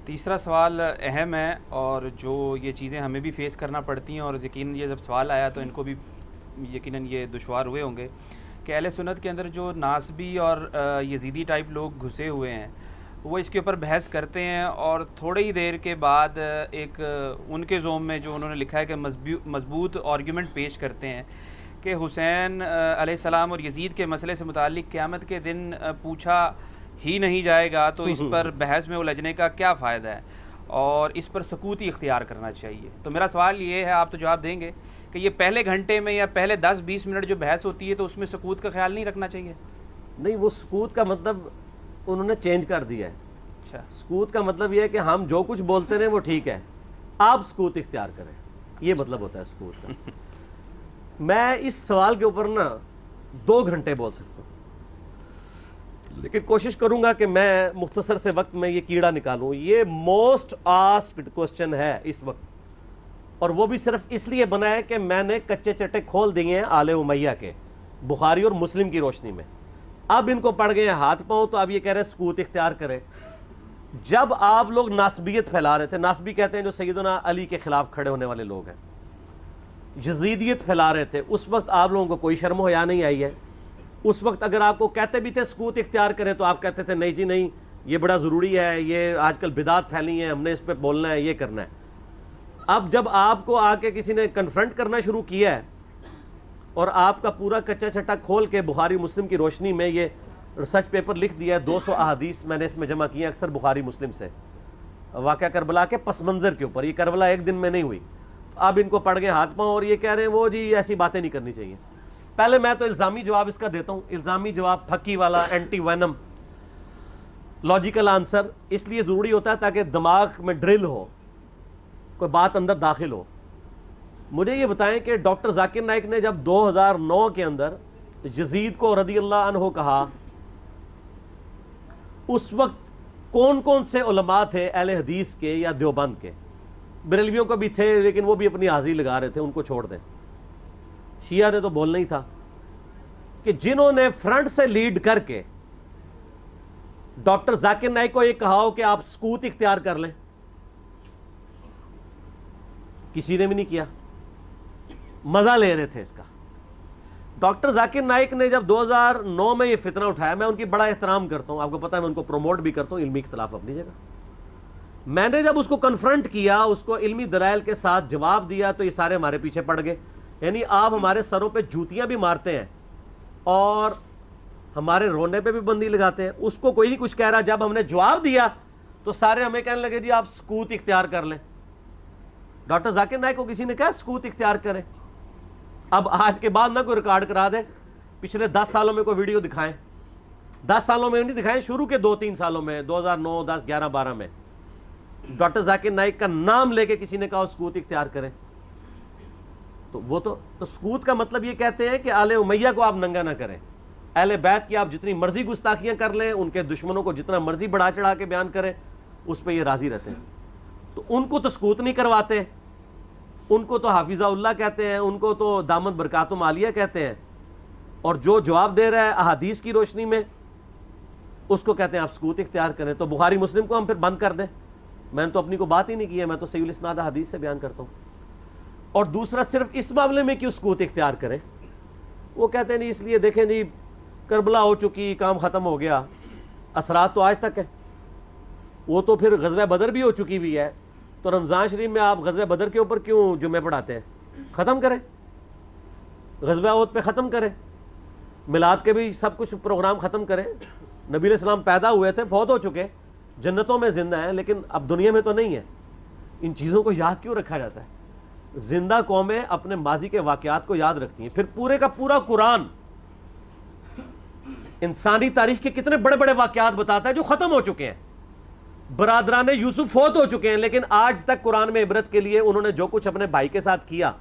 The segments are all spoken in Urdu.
تیسرا سوال اہم ہے اور جو یہ چیزیں ہمیں بھی فیس کرنا پڑتی ہیں، اور یقیناً یہ جب سوال آیا تو ان کو بھی یقیناً یہ دشوار ہوئے ہوں گے کہ اہل سنت کے اندر جو ناسبی اور یزیدی ٹائپ لوگ گھسے ہوئے ہیں وہ اس کے اوپر بحث کرتے ہیں، اور تھوڑی ہی دیر کے بعد ایک ان کے ذوم میں جو انہوں نے لکھا ہے کہ مضبوط آرگیومنٹ پیش کرتے ہیں کہ حسین علیہ السلام اور یزید کے مسئلے سے متعلق قیامت کے دن پوچھا ہی نہیں جائے گا تو اس پر بحث میں الجھنے کا کیا فائدہ ہے، اور اس پر سکوت ہی اختیار کرنا چاہیے۔ تو میرا سوال یہ ہے، آپ تو جواب دیں گے، کہ یہ پہلے گھنٹے میں یا پہلے 10-20 منٹ جو بحث ہوتی ہے تو اس میں سکوت کا خیال نہیں رکھنا چاہیے؟ نہیں، وہ سکوت کا مطلب انہوں نے چینج کر دیا ہے۔ اچھا، سکوت کا مطلب یہ ہے کہ ہم جو کچھ بولتے رہے وہ ٹھیک ہے، آپ سکوت اختیار کریں، یہ مطلب ہوتا ہے سکوت کا۔ میں اس سوال کے اوپر نا 2 گھنٹے بول سکتا ہوں، لیکن کوشش کروں گا کہ میں مختصر سے وقت میں یہ کیڑا نکالوں۔ یہ موسٹ آسکڈ کوسچن ہے اس وقت، اور وہ بھی صرف اس لیے بنا ہے کہ میں نے کچے چٹے کھول دیے ہیں آل امیہ کے، بخاری اور مسلم کی روشنی میں۔ اب ان کو پڑ گئے ہیں ہاتھ پاؤں، تو اب یہ کہہ رہے ہیں سکوت اختیار کریں۔ جب آپ لوگ ناسبیت پھیلا رہے تھے، ناسبی کہتے ہیں جو سیدنا علی کے خلاف کھڑے ہونے والے لوگ ہیں، یزیدیت پھیلا رہے تھے، اس وقت آپ لوگوں کو کوئی شرم و حیا نہیں آئی ہے۔ اس وقت اگر آپ کو کہتے بھی تھے سکوت اختیار کریں تو آپ کہتے تھے نہیں جی نہیں، یہ بڑا ضروری ہے، یہ آج کل بدعت پھیلی ہیں، ہم نے اس پہ بولنا ہے، یہ کرنا ہے۔ اب جب آپ کو آ کے کسی نے کنفرنٹ کرنا شروع کیا ہے اور آپ کا پورا کچا چٹا کھول کے بخاری مسلم کی روشنی میں یہ ریسرچ پیپر لکھ دیا ہے، 200 احادیث میں نے اس میں جمع کی ہیں اکثر بخاری مسلم سے، واقعہ کربلا کے پس منظر کے اوپر۔ یہ کربلا ایک دن میں نہیں ہوئی، اب ان کو پڑ گئے ہاتھ پاؤں اور یہ کہہ رہے ہیں وہ جی ایسی باتیں نہیں کرنی چاہیے۔ پہلے میں تو الزامی جواب اس کا دیتا ہوں، الزامی جواب پھکی والا، اینٹی وینم، لاجیکل آنسر اس لیے ضروری ہوتا ہے تاکہ دماغ میں ڈرل ہو، کوئی بات اندر داخل ہو۔ مجھے یہ بتائیں کہ ڈاکٹر ذاکر نائک نے جب 2009 کے اندر یزید کو رضی اللہ عنہ کہا، اس وقت کون کون سے علماء تھے اہل حدیث کے یا دیوبند کے؟ بریلویوں کو بھی تھے لیکن وہ بھی اپنی حاضری لگا رہے تھے، ان کو چھوڑ دیں۔ شیعہ نے تو بولنا ہی تھا کہ جنہوں نے فرنٹ سے لیڈ کر کے ڈاکٹر ذاکر نائک کو یہ کہا ہو کہ آپ سکوت اختیار کر لیں، کسی نے بھی نہیں کیا، مزہ لے رہے تھے اس کا۔ ڈاکٹر ذاکر نائک نے جب 2009 میں یہ فتنہ اٹھایا، میں ان کی بڑا احترام کرتا ہوں، آپ کو پتہ ہے میں ان کو پروموٹ بھی کرتا ہوں، علمی اختلاف اپنی جگہ۔ میں نے جب اس کو کنفرنٹ کیا، اس کو علمی دلائل کے ساتھ جواب دیا، تو یہ سارے ہمارے پیچھے پڑ گئے۔ یعنی آپ ہمارے سروں پہ جوتیاں بھی مارتے ہیں اور ہمارے رونے پہ بھی بندی لگاتے ہیں، اس کو کوئی نہیں کچھ کہہ رہا۔ جب ہم نے جواب دیا تو سارے ہمیں کہنے لگے جی آپ سکوت اختیار کر لیں۔ ڈاکٹر ذاکر نائک کو کسی نے کہا سکوت اختیار کریں؟ اب آج کے بعد نہ کوئی ریکارڈ کرا دے، پچھلے 10 سالوں میں کوئی ویڈیو دکھائیں، 10 سالوں میں نہیں دکھائیں، شروع کے 2-3 سالوں میں، 2009 10 11 12 میں ڈاکٹر ذاکر نائک کا نام لے کے کسی نے کہا سکوت اختیار کریں، تو وہ تو سکوت کا مطلب یہ کہتے ہیں کہ آل امیہ کو آپ ننگا نہ کریں، اہل بیت کی آپ جتنی مرضی گستاخیاں کر لیں، ان کے دشمنوں کو جتنا مرضی بڑھا چڑھا کے بیان کریں، اس پہ یہ راضی رہتے ہیں۔ تو ان کو تو سکوت نہیں کرواتے، ان کو تو حافظہ اللہ کہتے ہیں، ان کو تو دامت برکاتم عالیہ کہتے ہیں، اور جو جواب دے رہا ہے احادیث کی روشنی میں اس کو کہتے ہیں آپ سکوت اختیار کریں۔ تو بخاری مسلم کو ہم پھر بند کر دیں؟ میں نے تو اپنی کو بات ہی نہیں کی ہے، میں تو صحیح الاسناد حدیث سے بیان کرتا ہوں۔ اور دوسرا، صرف اس معاملے میں کیوں سکوت اختیار کریں؟ وہ کہتے ہیں نہیں اس لیے دیکھیں جی کربلا ہو چکی، کام ختم ہو گیا، اثرات تو آج تک ہے، وہ تو پھر غزوہ بدر بھی ہو چکی ہوئی ہے، تو رمضان شریف میں آپ غزوہ بدر کے اوپر کیوں جمعے پڑھاتے ہیں؟ ختم کریں، غزوہ احد پہ ختم کریں، میلاد کے بھی سب کچھ پروگرام ختم کریں۔ نبی علیہ السلام پیدا ہوئے تھے، فوت ہو چکے، جنتوں میں زندہ ہیں، لیکن اب دنیا میں تو نہیں ہے۔ ان چیزوں کو یاد کیوں رکھا جاتا ہے؟ زندہ قومیں اپنے ماضی کے واقعات کو یاد رکھتی ہیں۔ پھر پورے کا پورا قرآن انسانی تاریخ کے کتنے بڑے بڑے واقعات بتاتا ہے جو ختم ہو چکے ہیں۔ برادران یوسف فوت ہو چکے ہیں، لیکن آج تک قرآن میں عبرت کے لیے انہوں نے جو کچھ اپنے بھائی کے ساتھ کیا،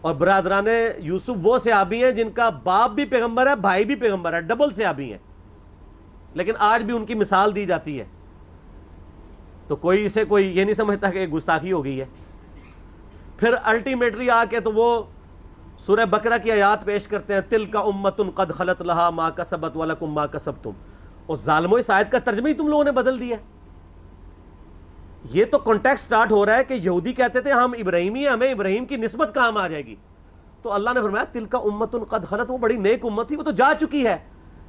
اور برادران یوسف وہ صحابی ہیں جن کا باپ بھی پیغمبر ہے، بھائی بھی پیغمبر ہے، ڈبل صحابی ہیں، لیکن آج بھی ان کی مثال دی جاتی ہے۔ تو کوئی اسے کوئی یہ نہیں سمجھتا کہ گستاخی ہو گئی ہے۔ پھر الٹیمیٹلی آ کے تو وہ سورہ بقرہ کی آیات پیش کرتے ہیں، تلک امۃ قد خلت لہا ما کسبت ولکم ما کسبتم، اور ظالموں اس آیت کا ترجمہ ہی تم لوگوں نے بدل دیا ہے۔ یہ تو کانٹیکسٹ سٹارٹ ہو رہا ہے کہ یہودی کہتے تھے ہم ابراہیمی ہیں, ہمیں ابراہیم کی نسبت کام آ جائے گی. تو اللہ نے فرمایا تلک امت قد خلت, وہ بڑی نیک امت تھی, وہ تو جا چکی ہے.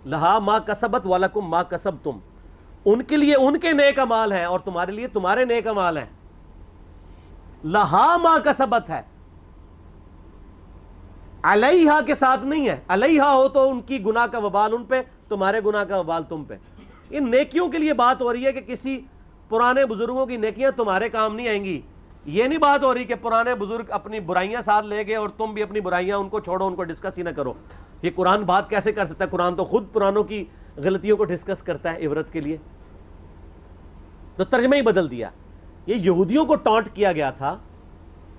لہا ما کسبت ولکم ما کسبتم, ان کے لیے ان کے نیک اعمال ہیں اور تمہارے لیے تمہارے نیک اعمال ہیں. لہا ما کسبت ہے, علیہا کے ساتھ نہیں ہے. علیہا ہو تو ان کی گناہ کا وبال ان پہ, تمہارے گناہ کا وبال تم پہ. ان نیکیوں کے لیے بات ہو رہی ہے کہ کسی پرانے بزرگوں کی نیکیاں تمہارے کام نہیں آئیں گی. یہ نہیں بات ہو رہی کہ پرانے بزرگ اپنی برائیاں ساتھ لے گئے اور تم بھی اپنی برائیاں ان کو چھوڑو, ان کو ڈسکس ہی نہ کرو. یہ قرآن بات کیسے کر سکتا ہے؟ قرآن تو خود پرانوں کی غلطیوں کو ڈسکس کرتا ہے عبرت کے لیے. تو ترجمہ ہی بدل دیا. یہ یہودیوں کو ٹانٹ کیا گیا تھا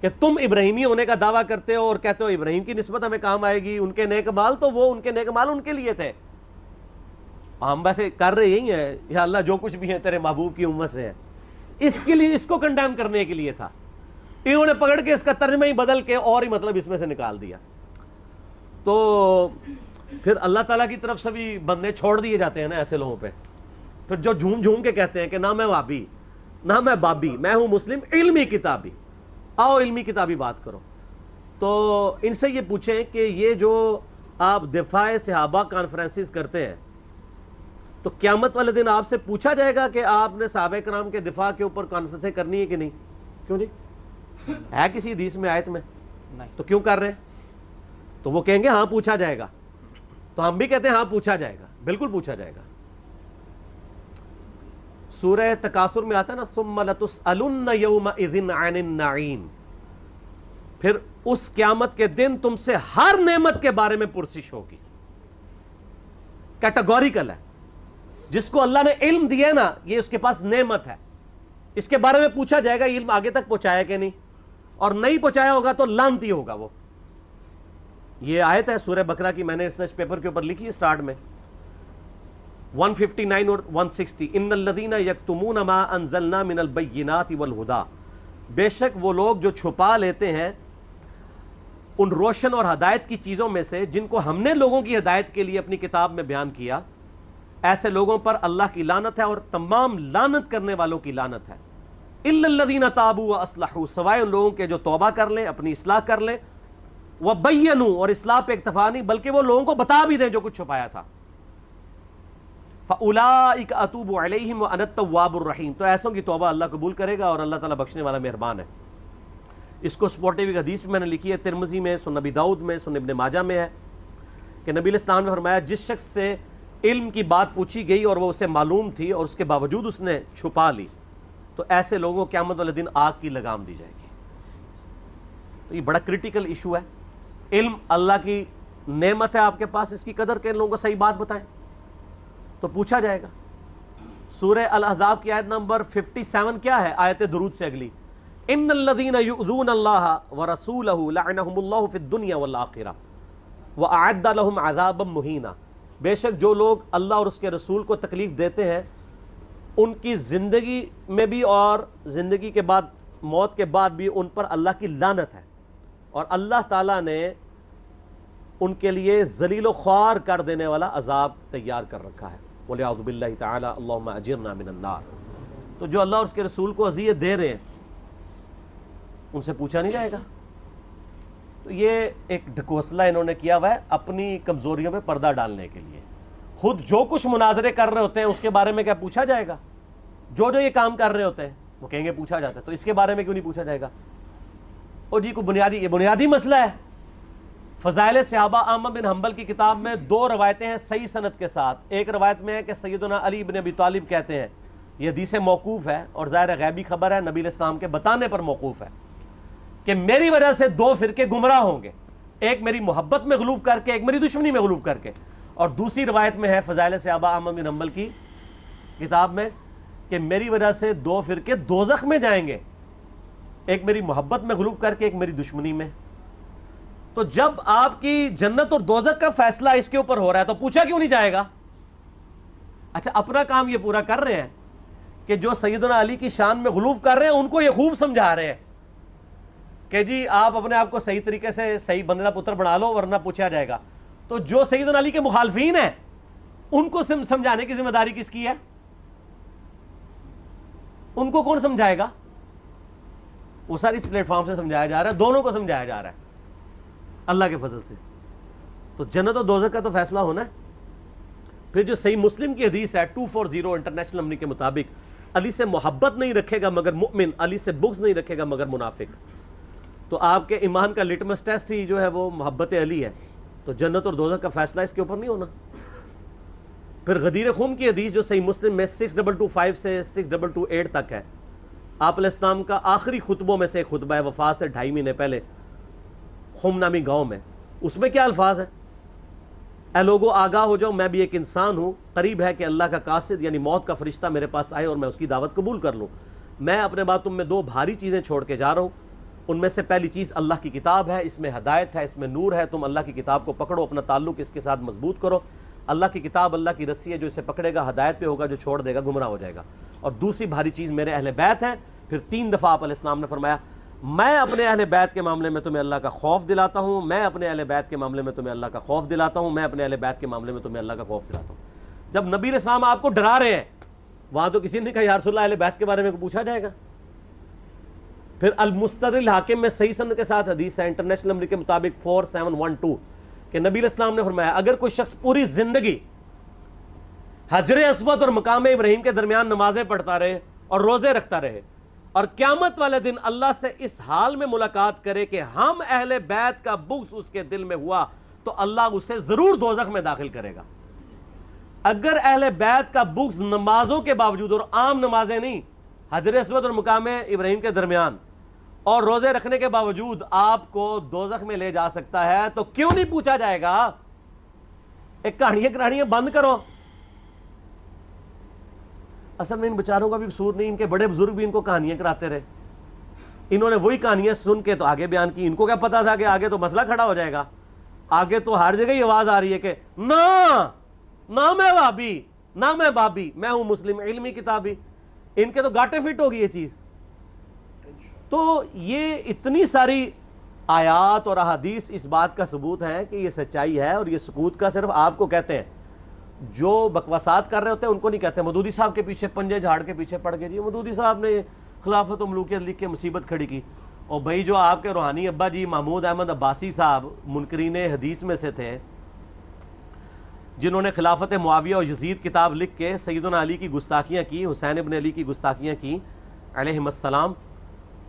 کہ تم ابراہیمی ہونے کا دعویٰ کرتے ہو اور کہتے ہو ابراہیم کی نسبت ہمیں کام آئے گی, ان کے نیک مال تو وہ ان کے نیک مال ان کے لیے تھے. ہم ویسے کر رہے یہی ہیں, یا اللہ جو کچھ بھی ہے تیرے محبوب کی امت سے ہے. اس کے لیے, اس کو کنڈیم کرنے کے لیے تھا. انہوں نے پکڑ کے اس کا ترجمہ ہی بدل کے اور ہی مطلب اس میں سے نکال دیا. تو پھر اللہ تعالیٰ کی طرف سے بھی بندے چھوڑ دیے جاتے ہیں نا ایسے لوگوں پہ. پھر جو جھوم جھوم کے کہتے ہیں کہ نہ میں وابی نہ میں بابی, میں ہوں مسلم علمی کتابی, آؤ علمی کتابی بات کرو. تو ان سے یہ پوچھیں کہ یہ جو آپ دفاع صحابہ کانفرنسز کرتے ہیں, تو قیامت والے دن آپ سے پوچھا جائے گا کہ آپ نے صحابہ کرام کے دفاع کے اوپر کانفرنسیں کرنی ہے کہ نہیں؟ کیوں نہیں ہے کسی حدیث میں, آیت میں؟ تو کیوں کر رہے ہیں؟ تو وہ کہیں گے ہاں پوچھا جائے گا. تو ہم بھی کہتے ہیں ہاں پوچھا جائے گا, بالکل پوچھا جائے گا. سورہ تکاثر میں آتا ہے نا ثم لتسألن یومئذ عن النعیم, پھر اس قیامت کے دن تم سے ہر نعمت کے بارے میں پرسش ہوگی. کیٹاگوریکل ہے. جس کو اللہ نے علم دیا ہے نا, یہ اس کے پاس نعمت ہے, اس کے بارے میں پوچھا جائے گا علم آگے تک پہنچایا کہ نہیں, اور نہیں پہنچایا ہوگا تو لعنتی ہوگا وہ. یہ آیت ہے سورہ بقرہ کی, میں نے ریسرچ پیپر کے اوپر لکھی اسٹارٹ میں 159 اور 160. ان الذین یکتمون ما انزلنا من البینات والہدی, بے شک وہ لوگ جو چھپا لیتے ہیں ان روشن اور ہدایت کی چیزوں میں سے جن کو ہم نے لوگوں کی ہدایت کے لیے اپنی کتاب میں بیان کیا, ایسے لوگوں پر اللہ کی لعنت ہے اور تمام لعنت کرنے والوں کی لعنت ہے. الا الذین تابوا واصلحوا, سوائے ان لوگوں کے جو توبہ کر لیں, اپنی اصلاح کر لیں, وبینوا, اور اصلاح پہ اکتفا نہیں بلکہ وہ لوگوں کو بتا بھی دیں جو کچھ چھپایا تھا. فاولئک اتوب علیہم وانا التواب الرحیم, تو ایسوں کی توبہ اللہ قبول کرے گا اور اللہ تعالیٰ بخشنے والا مہربان ہے. اس کو سپورٹیو ایک حدیث میں نے لکھی ہے, ترمذی میں, سنن نبی داؤد میں, سنن ابن ماجہ میں ہے کہ نبی علیہ السلام نے فرمایا جس شخص سے علم کی بات پوچھی گئی اور وہ اسے معلوم تھی اور اس کے باوجود اس نے چھپا لی, تو ایسے لوگوں قیامت والے دن آگ کی لگام دی جائے گی. تو یہ بڑا کریٹیکل ایشو ہے. علم اللہ کی نعمت ہے آپ کے پاس, اس کی قدر کے لوگوں کو صحیح بات بتائیں تو پوچھا جائے گا. سورہ الاحزاب کی آیت نمبر 57 کیا ہے؟ آیت درود سے اگلی, ان الذین یؤذون اللہ ورسولہ لعنہم اللہ فی الدنیا والآخرہ واعد لہم عذابا مہینا, بے شک جو لوگ اللہ اور اس کے رسول کو تکلیف دیتے ہیں ان کی زندگی میں بھی اور زندگی کے بعد, موت کے بعد بھی ان پر اللہ کی لعنت ہے, اور اللہ تعالیٰ نے ان کے لیے ذلیل و خوار کر دینے والا عذاب تیار کر رکھا ہے. وَلِعَوْذُ بِاللَّهِ تَعَالَى اللہم اجرنا من النار. تو جو اللہ اور اس کے رسول کو اذیت دے رہے ہیں ان سے پوچھا نہیں جائے گا. تو یہ ایک ڈھکوسلا انہوں نے کیا ہوا ہے اپنی کمزوریوں پہ پردہ ڈالنے کے لیے. خود جو کچھ مناظرے کر رہے ہوتے ہیں اس کے بارے میں کیا پوچھا جائے گا؟ جو یہ کام کر رہے ہوتے ہیں وہ کہیں گے پوچھا جاتا ہے, تو اس کے بارے میں کیوں نہیں پوچھا جائے گا؟ اور جی کو یہ بنیادی مسئلہ ہے. فضائل صحابہ احمد بن حنبل کی کتاب میں 2 روایتیں ہیں صحیح سند کے ساتھ. ایک روایت میں ہے کہ سیدنا علی بن ابی طالب کہتے ہیں, یہ حدیث موقوف ہے اور ظاہر غیبی خبر ہے, نبی علیہ السلام کے بتانے پر موقوف ہے, کہ میری وجہ سے 2 فرقے گمراہ ہوں گے, ایک میری محبت میں غلوف کر کے, ایک میری دشمنی میں غلوف کر کے. اور دوسری روایت میں ہے فضائل صحابہ احمد بن حنبل کی کتاب میں کہ میری وجہ سے 2 فرقے دوزخ میں جائیں گے, ایک میری محبت میں غلوف کر کے, ایک میری دشمنی میں. تو جب آپ کی جنت اور دوزخ کا فیصلہ اس کے اوپر ہو رہا ہے تو پوچھا کیوں نہیں جائے گا؟ اچھا اپنا کام یہ پورا کر رہے ہیں کہ جو سیدنا علی کی شان میں غلوف کر رہے ہیں ان کو یہ خوب سمجھا رہے ہیں کہ جی آپ اپنے آپ کو صحیح طریقے سے صحیح بندے کا پتر بنا لو ورنہ پوچھا جائے گا. تو جو سیدنا علی کے مخالفین ہیں ان کو سمجھانے کی ذمہ داری کس کی ہے؟ ان کو کون سمجھائے گا؟ وہ ساری اس پلیٹ فارم سے سمجھایا جا رہا ہے، دونوں کو سمجھایا جا رہا ہے اللہ کے فضل سے. تو جنت و دوزخ کا تو فیصلہ ہونا ہے. پھر جو صحیح مسلم کی حدیث ہے 240 انٹرنیشنل نمبر کے مطابق، علی سے محبت نہیں رکھے گا مگر مؤمن، علی سے بغض نہیں رکھے گا مگر منافق. تو آپ کے ایمان کا لٹمس ٹیسٹ ہی جو ہے وہ محبت علی ہے. تو جنت اور دوزخ کا فیصلہ اس کے اوپر نہیں ہونا. پھر غدیر خم کی حدیث جو صحیح مسلم میں 6225 سے 6228 تک ہے، آپ علیہ السلام کا آخری خطبوں میں سے ایک خطبہ ہے وفات سے 2.5 مہینے پہلے خم نامی گاؤں میں. اس میں کیا الفاظ ہیں؟ اے لوگو آگاہ ہو جاؤ، میں بھی ایک انسان ہوں، قریب ہے کہ اللہ کا قاصد یعنی موت کا فرشتہ میرے پاس آئے اور میں اس کی دعوت قبول کر لوں. میں اپنے بعد تم میں 2 بھاری چیزیں چھوڑ کے جا رہا ہوں. ان میں سے پہلی چیز اللہ کی کتاب ہے، اس میں ہدایت ہے، اس میں نور ہے. تم اللہ کی کتاب کو پکڑو، اپنا تعلق اس کے ساتھ مضبوط کرو. اللہ کی کتاب اللہ کی رسی ہے، جو اسے پکڑے گا ہدایت پہ ہوگا، جو چھوڑ دے گا گمراہ ہو جائے گا. اور دوسری بھاری چیز میرے اہل بیت ہیں. پھر 3 دفعہ آپ علیہ السلام نے فرمایا میں اپنے اہل بیت کے معاملے میں تمہیں اللہ کا خوف دلاتا ہوں، میں اپنے اہل بیت کے معاملے میں تمہیں اللہ کا خوف دلاتا ہوں، میں اپنے اہل بیت کے معاملے میں تمہیں اللہ کا خوف دلاتا ہوں. جب نبی علیہ السلام آپ کو ڈرا رہے ہیں، وہاں تو کسی نے کہا یا رسول اللہ اہل بیت کے بارے میں پوچھا جائے گا. پھر المستدرک الحاکم میں صحیح سند کے ساتھ حدیث ہے انٹرنیشنل نمبر کے مطابق 4712 کہ نبی علیہ السلام نے فرمایا اگر کوئی شخص پوری زندگی حجر اسود اور مقام ابراہیم کے درمیان نمازیں پڑھتا رہے اور روزے رکھتا رہے اور قیامت والے دن اللہ سے اس حال میں ملاقات کرے کہ ہم اہل بیت کا بغض اس کے دل میں ہوا، تو اللہ اسے ضرور دوزخ میں داخل کرے گا. اگر اہل بیت کا بغض نمازوں کے باوجود، اور عام نمازیں نہیں، حجر اسود اور مقام ابراہیم کے درمیان اور روزے رکھنے کے باوجود آپ کو دوزخ میں لے جا سکتا ہے، تو کیوں نہیں پوچھا جائے گا؟ ایک کہانیاں بند کرو. اصل میں ان بیچاروں کا بھی قصور نہیں، ان کے بڑے بزرگ بھی ان کو کہانیاں کراتے رہے. انہوں نے وہی کہانیاں سن کے تو آگے بیان کی. ان کو کیا پتا تھا کہ آگے تو مسئلہ کھڑا ہو جائے گا. آگے تو ہر جگہ یہ آواز آ رہی ہے کہ نہ میں وہابی، نہ میں بابی، میں ہوں مسلم علمی کتابی. ان کے تو گاٹے فٹ ہوگی یہ چیز. تو یہ اتنی ساری آیات اور احادیث اس بات کا ثبوت ہے کہ یہ سچائی ہے. اور یہ سکوت کا صرف آپ کو کہتے ہیں، جو بکواسات کر رہے ہوتے ہیں ان کو نہیں کہتے. مودودی صاحب کے پیچھے پنجے جھاڑ کے پیچھے پڑ گئے، جی مودودی صاحب نے خلافت و ملوکیت لکھ کے مصیبت کھڑی کی. اور بھائی جو آپ کے روحانی ابا جی محمود احمد عباسی صاحب منکرین حدیث میں سے تھے، جنہوں نے خلافت معاویہ اور یزید کتاب لکھ کے سیدنا علی کی گستاخیاں کی، حسین ابن علی کی گستاخیاں کی علیہم السلام،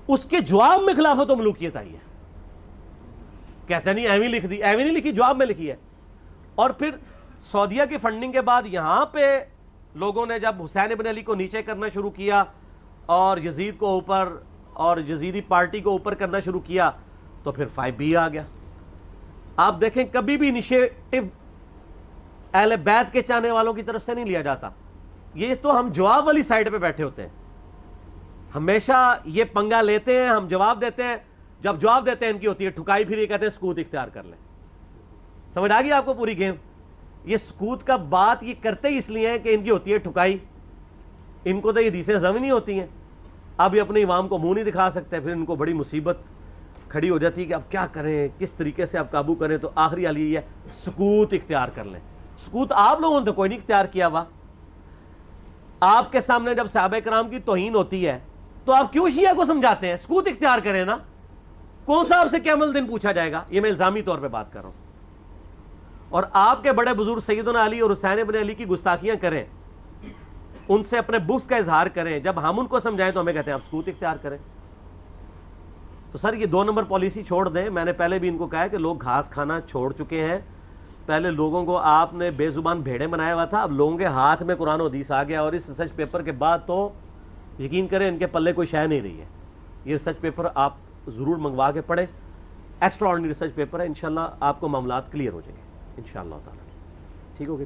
اس کے جواب میں خلافت و ملوکیت آئی ہے. کہتے نہیں ایویں لکھ دی، ایویں نہیں لکھی، جواب میں لکھی ہے. اور پھر سعودیہ کی فنڈنگ کے بعد یہاں پہ لوگوں نے جب حسین ابن علی کو نیچے کرنا شروع کیا اور یزید کو اوپر اور یزیدی پارٹی کو اوپر کرنا شروع کیا، تو پھر 5B آ گیا. آپ دیکھیں کبھی بھی انیشیٹو اہل بیت کے چاہنے والوں کی طرف سے نہیں لیا جاتا. یہ تو ہم جواب والی سائڈ پہ بیٹھے ہوتے ہیں، ہمیشہ یہ پنگا لیتے ہیں، ہم جواب دیتے ہیں. جب جواب دیتے ہیں ان کی ہوتی ہے ٹھکائی، پھر یہ کہتے ہیں سکوت اختیار کر لیں. سمجھ آ گئی آپ کو پوری گیم؟ یہ سکوت کا بات یہ کرتے ہی اس لیے ہیں کہ ان کی ہوتی ہے ٹھکائی. ان کو تو یہ حدیثیں ہضم نہیں ہوتی ہیں. اب یہ اپنے عوام کو منہ نہیں دکھا سکتے، پھر ان کو بڑی مصیبت کھڑی ہو جاتی ہے کہ اب کیا کریں، کس طریقے سے اب قابو کریں. تو آخری حل یہ ہے سکوت اختیار کر لیں. سکوت آپ لوگوں نے تو کوئی نہیں اختیار کیا ہوا. آپ کے سامنے جب صحابہ کرام کی توہین ہوتی ہے تو آپ کیوں شیعہ کو سمجھاتے ہیں؟ سکوت اختیار کریں نا. کون سا آپ سے قیامت دن پوچھا جائے گا؟ یہ میں الزامی طور پہ بات کر رہا ہوں. اور آپ کے بڑے بزرگ سیدنا علی اور حسین ابن علی کی گستاخیاں کریں، ان سے اپنے بغض کا اظہار کریں. جب ہم ان کو سمجھائیں تو ہمیں کہتے ہیں آپ سکوت اختیار کریں. تو سر یہ 2 نمبر پالیسی چھوڑ دیں. میں نے پہلے بھی ان کو کہا ہے کہ لوگ گھاس کھانا چھوڑ چکے ہیں. پہلے لوگوں کو آپ نے بے زبان بھیڑے بنایا ہوا تھا، اب لوگوں کے ہاتھ میں قرآن و حدیث آ گیا. اور اس ریسرچ پیپر کے بعد تو یقین کریں ان کے پلے کوئی شے نہیں رہی ہے. یہ ریسرچ پیپر آپ ضرور منگوا کے پڑھیں. ایکسٹرا آرڈنری ریسرچ پیپر ہے. انشاءاللہ آپ کو معاملات کلیئر ہو جائیں گے انشاءاللہ تعالی. ٹھیک ہوگی؟